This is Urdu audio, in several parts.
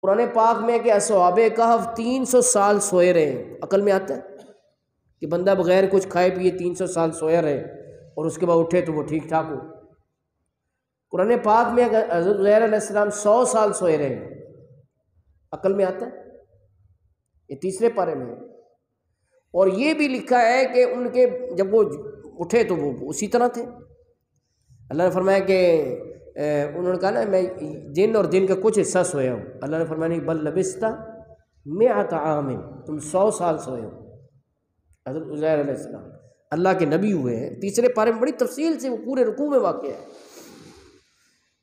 قرآن پاک میں کہ اصحاب کہف 300 سال سوئے رہے، عقل میں آتا ہے کہ بندہ بغیر کچھ کھائے پیے 300 سال سویا رہے اور اس کے بعد اٹھے تو وہ ٹھیک ٹھاک ہو؟ قرآن پاک میں اگر حضرت عزیر علیہ السلام 100 سال سوئے رہے، عقل میں آتا ہے؟ یہ تیسرے پارے میں ہے۔ اور یہ بھی لکھا ہے کہ ان کے جب وہ اٹھے تو وہ اسی طرح تھے۔ اللہ نے فرمایا کہ انہوں نے کہا نا میں دن اور دن کا کچھ حصہ سویا ہوں، اللہ نے فرمایا نہیں بل لبثت 100 عام، تم 100 سال سوئے ہو۔ حضرت عزیر علیہ السلام اللہ کے نبی ہوئے ہیں، تیسرے پارے میں بڑی تفصیل سے وہ پورے رکوع میں واقع ہے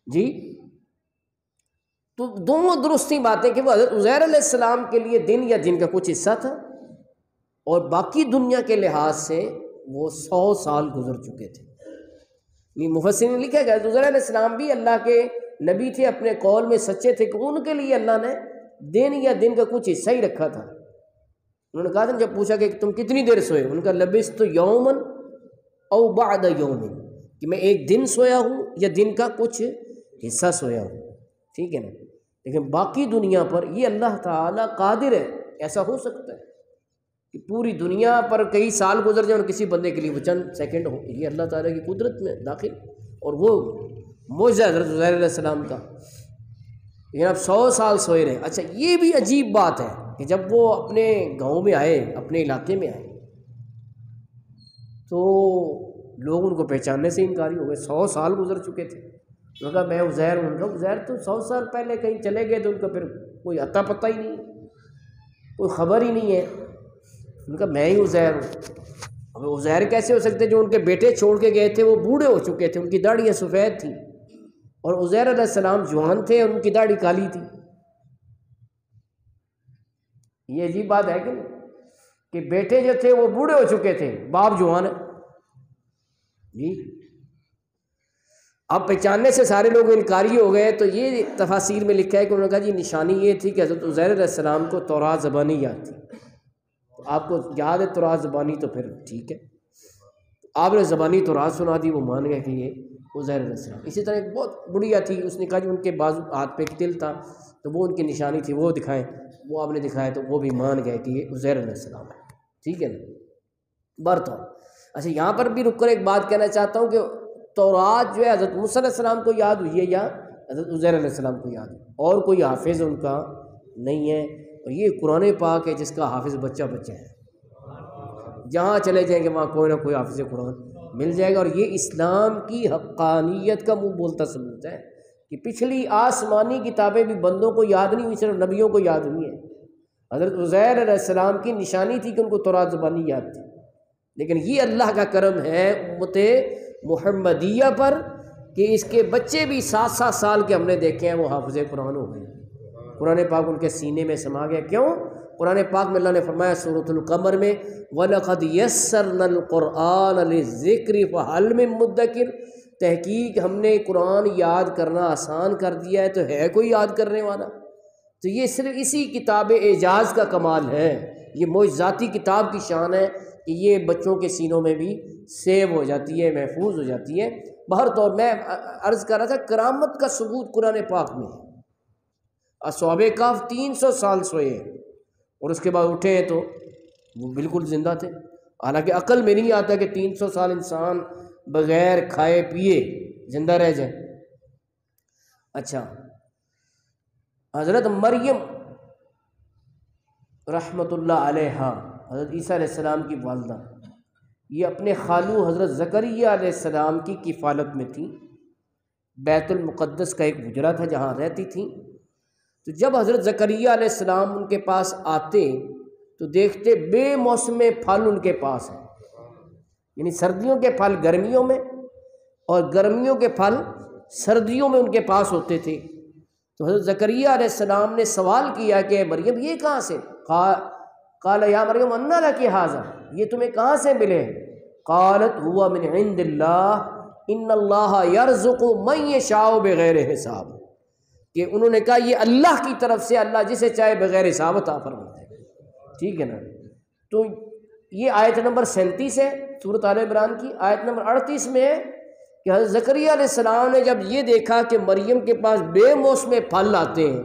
جی۔ تو دونوں درستی باتیں کہ وہ حضرت عزیر علیہ السلام کے لیے دن یا دن کا کچھ حصہ تھا، اور باقی دنیا کے لحاظ سے وہ 100 سال گزر چکے تھے۔ مفسرین نے لکھا کہ حضرت عزیر علیہ السلام بھی اللہ کے نبی تھے، اپنے قول میں سچے تھے کہ ان کے لیے اللہ نے دن یا دن کا کچھ حصہ ہی رکھا تھا۔ انہوں نے کہا تھا جب پوچھا کہ تم کتنی دیر سوئے، ان کا لبثت یوما او بعد یوم، کہ میں ایک دن سویا ہوں یا دن کا کچھ حصہ سویا ہوں، ٹھیک ہے نا۔ لیکن باقی دنیا پر یہ اللہ تعالیٰ قادر ہے، ایسا ہو سکتا ہے کہ پوری دنیا پر کئی سال گزر جائیں اور کسی بندے کے لیے وہ چند سیکنڈ ہو، یہ اللہ تعالیٰ کی قدرت میں داخل، اور وہ معجزہ حضرت عزیر علیہ السلام کا۔ لیکن اب 100 سال سوئے رہے۔ اچھا یہ بھی عجیب بات ہے کہ جب وہ اپنے گاؤں میں آئے، اپنے علاقے میں آئے، تو لوگ ان کو پہچاننے سے انکاری ہو گئے، 100 سال گزر چکے تھے۔ انہوں نے کہا میں عزیر ہوں۔ لوگ عزیر تو 100 سال پہلے کہیں چلے گئے، تو ان کا پھر کوئی اتا پتہ ہی نہیں، کوئی خبر ہی نہیں ہے۔ ان کا میں ہی عزیر ہوں۔ اب عزیر کیسے ہو سکتے؟ جو ان کے بیٹے چھوڑ کے گئے تھے وہ بوڑھے ہو چکے تھے، ان کی داڑھیاں سفید تھیں، اور عزیر علیہ السلام جوان تھے اور ان کی داڑھی کالی تھی۔ یہ عجیب بات ہے کہ بیٹے جو تھے وہ بوڑھے ہو چکے تھے، باپ جوان ہے جی۔ اب پہچاننے سے سارے لوگ انکاری ہو گئے۔ تو یہ تفاسیر میں لکھا ہے کہ انہوں نے کہا جی نشانی یہ تھی کہ حضرت عزیر علیہ السلام کو تورات زبانی یاد تھی۔ آپ کو یاد ہے تورات زبانی، تو پھر ٹھیک ہے، آپ نے زبانی تورات سنا دی، وہ مان گئے کہ یہ عزیر علیہ السلام۔ اسی طرح ایک بہت بڑھیا تھی، اس نے کہا جی ان کے بازو ہاتھ پہ ایک تل تھا، تو وہ ان کی نشانی تھی، وہ دکھائیں، وہ آپ نے دکھایا، تو وہ بھی مان گئے کہ یہ عزیر علیہ السلام ہے، ٹھیک ہے نا۔ برطور اچھا یہاں پر بھی رک کر ایک بات کہنا چاہتا ہوں کہ تورات جو ہے حضرت موسیٰ علیہ السلام کو یاد ہوئی ہے یا حضرت عزیر علیہ السلام کو یاد ہے، اور کوئی حافظ ان کا نہیں ہے۔ اور یہ قرآن پاک ہے جس کا حافظ بچہ بچہ ہے، جہاں چلے جائیں گے وہاں کوئی نہ کوئی حافظ قرآن مل جائے گا۔ اور یہ اسلام کی حقانیت کا منہ بولتا ثبوت ہے کہ پچھلی آسمانی کتابیں بھی بندوں کو یاد نہیں ہوئی، صرف نبیوں کو یاد ہوئی ہیں۔ حضرت عزیر علیہ السلام کی نشانی تھی کہ ان کو تورات زبانی یاد تھی، لیکن یہ اللہ کا کرم ہے امت محمدیہ پر کہ اس کے بچے بھی 7 سال کے ہم نے دیکھے ہیں وہ حافظ قرآن ہو گئے، قرآن پاک ان کے سینے میں سما گیا۔ کیوں؟ قرآن پاک میں اللہ نے فرمایا سورۃ القمر میں وَلَقَدْ يَسَّرْنَا الْقُرْآنَ لِلذِّكْرِ فَهَلْ مِن مُدَّكِرٍ، تحقیق ہم نے قرآن یاد کرنا آسان کر دیا ہے، تو ہے کوئی یاد کرنے والا؟ تو یہ صرف اسی کتاب اعجاز کا کمال ہے، یہ معجزاتی کتاب کی شان ہے کہ یہ بچوں کے سینوں میں بھی سیو ہو جاتی ہے، محفوظ ہو جاتی ہے۔ بہرطور میں عرض کر رہا تھا کرامت کا ثبوت قرآن پاک میں ہے۔ اصحاب کہف 300 سال سوئے اور اس کے بعد اٹھے ہیں تو وہ بالکل زندہ تھے، حالانکہ عقل میں نہیں آتا کہ 300 سال انسان بغیر کھائے پیے زندہ رہ جائے۔ اچھا حضرت مریم رحمۃ اللہ علیہا، حضرت عیسیٰ علیہ السلام کی والدہ، یہ اپنے خالو حضرت زکریا علیہ السلام کی کفالت میں تھیں۔ بیت المقدس کا ایک حجرہ تھا جہاں رہتی تھیں۔ تو جب حضرت زکریا علیہ السلام ان کے پاس آتے تو دیکھتے بے موسم پھل ان کے پاس ہیں، یعنی سردیوں کے پھل گرمیوں میں اور گرمیوں کے پھل سردیوں میں ان کے پاس ہوتے تھے۔ تو حضرت زکریا علیہ السلام نے سوال کیا کہ مریم یہ کہاں سے؟ قال یا مریم انا لکی ھذا، یہ تمہیں کہاں سے ملے؟ قالت هو من عند اللہ ان اللہ یرزق من یشاء بغیر حساب، کہ انہوں نے کہا یہ اللہ کی طرف سے اللہ جسے چاہے بغیر حساب عطا فرماتا ہے، ٹھیک ہے نا۔ تو یہ آیت نمبر 37 ہے سورۃ آل عمران کی۔ آیت نمبر 38 میں ہے کہ حضرت زکریا علیہ السلام نے جب یہ دیکھا کہ مریم کے پاس بے موسم پھل آتے ہیں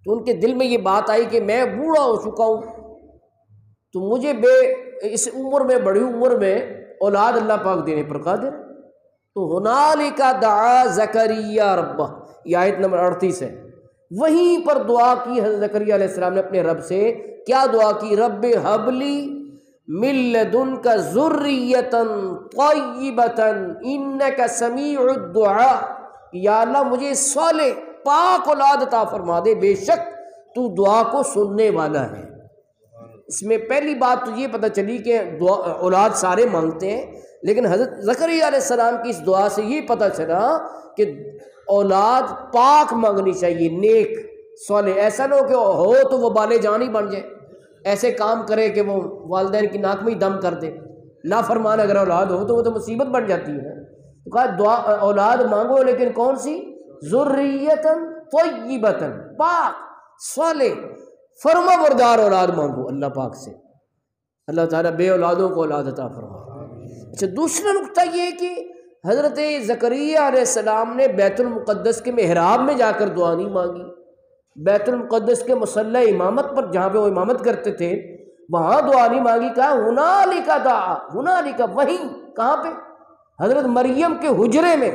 تو ان کے دل میں یہ بات آئی کہ میں بوڑھا ہو چکا ہوں، تو مجھے اس عمر میں، بڑی عمر میں اولاد اللہ پاک دینے پر قادر ہے۔ تو ہنالک دعا زکریا ربہ، یہ آیت نمبر 38 ہے۔ وہیں پر دعا کی حضرت زکریا علیہ السلام نے اپنے رب سے، کیا دعا کی؟ رب حبلی من لدنک ذریۃ طیبۃ انک سمیع الدعاء، یا اللہ مجھے صالح پاک اولاد عطا فرما دے، بے شک تو دعا کو سننے والا ہے۔ اس میں پہلی بات تو یہ پتہ چلی کہ اولاد سارے مانگتے ہیں، لیکن حضرت زکریا علیہ السلام کی اس دعا سے یہ پتہ چلا کہ اولاد پاک مانگنی چاہیے، نیک صالح، ایسا نہ ہو کہ ہو تو وہ بالے جان ہی بن جائے، ایسے کام کرے کہ وہ والدین کی ناک میں ہی دم کر دے۔ نافرمان اگر اولاد ہو تو وہ تو مصیبت بن جاتی ہے۔ تو کہا دعا اولاد مانگو، لیکن کون سی؟ ذریۃ طیبۃ، پاک صالح فرما بردار اولاد مانگو اللہ پاک سے، اللہ تعالیٰ بے اولادوں کو اولاد عطا فرما۔ اچھا، دوسرا نقطہ یہ کہ حضرت زکریا علیہ السلام نے بیت المقدس کے محراب میں جا کر دعا نہیں مانگی، بیت المقدس کے مصلی امامت پر جہاں پہ وہ امامت کرتے تھے وہاں دعا نہیں مانگی۔ کہا ہنالک دعا، ہنالک، وہیں، کہاں پہ؟ حضرت مریم کے حجرے میں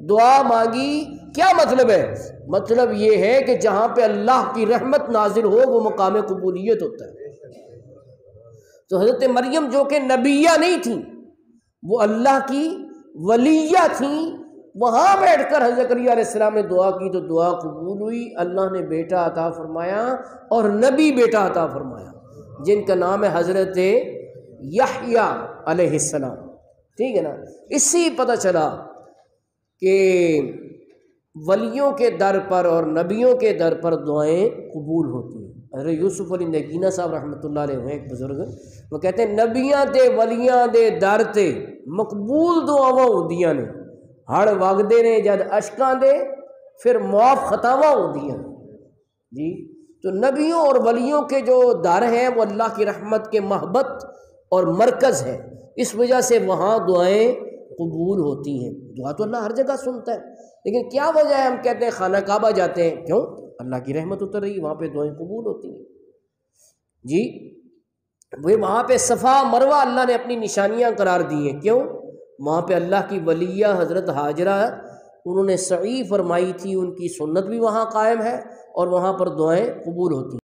دعا مانگی۔ کیا مطلب ہے؟ مطلب یہ ہے کہ جہاں پہ اللہ کی رحمت نازل ہو وہ مقام قبولیت ہوتا ہے۔ تو حضرت مریم جو کہ نبیہ نہیں تھیں، وہ اللہ کی ولیہ تھیں، وہاں بیٹھ کر حضرت زکریا علیہ السلام نے دعا کی تو دعا قبول ہوئی، اللہ نے بیٹا عطا فرمایا اور نبی بیٹا عطا فرمایا جن کا نام ہے حضرت یحییٰ علیہ السلام۔ ٹھیک ہے نا؟ اس سے پتہ چلا کہ ولیوں کے در پر اور نبیوں کے در پر دعائیں قبول ہوتی ہیں۔ حضرت یوسف علی نگینہ صاحب رحمۃ اللہ علیہ ایک بزرگ، وہ کہتے ہیں نبیاں تے ولیاں دے در تے مقبول دعاواں ہوندیاں نے، ہڑ وگدے نے جد اشکاں دے پھر معاف خطاواں ہوندیاں۔ جی، تو نبیوں اور ولیوں کے جو در ہیں وہ اللہ کی رحمت کے محبت اور مرکز ہے، اس وجہ سے وہاں دعائیں قبول ہوتی ہیں۔ دعا تو اللہ ہر جگہ سنتا ہے، لیکن کیا وجہ ہے ہم کہتے ہیں خانہ کعبہ جاتے ہیں؟ کیوں؟ اللہ کی رحمت اتر رہی، وہاں پہ دعائیں قبول ہوتی ہیں۔ جی، وہاں پہ صفا مروہ اللہ نے اپنی نشانیاں قرار دی ہیں، کیوں؟ وہاں پہ اللہ کی ولیہ حضرت ہاجرہ انہوں نے سعی فرمائی تھی، ان کی سنت بھی وہاں قائم ہے اور وہاں پر دعائیں قبول ہوتی ہیں۔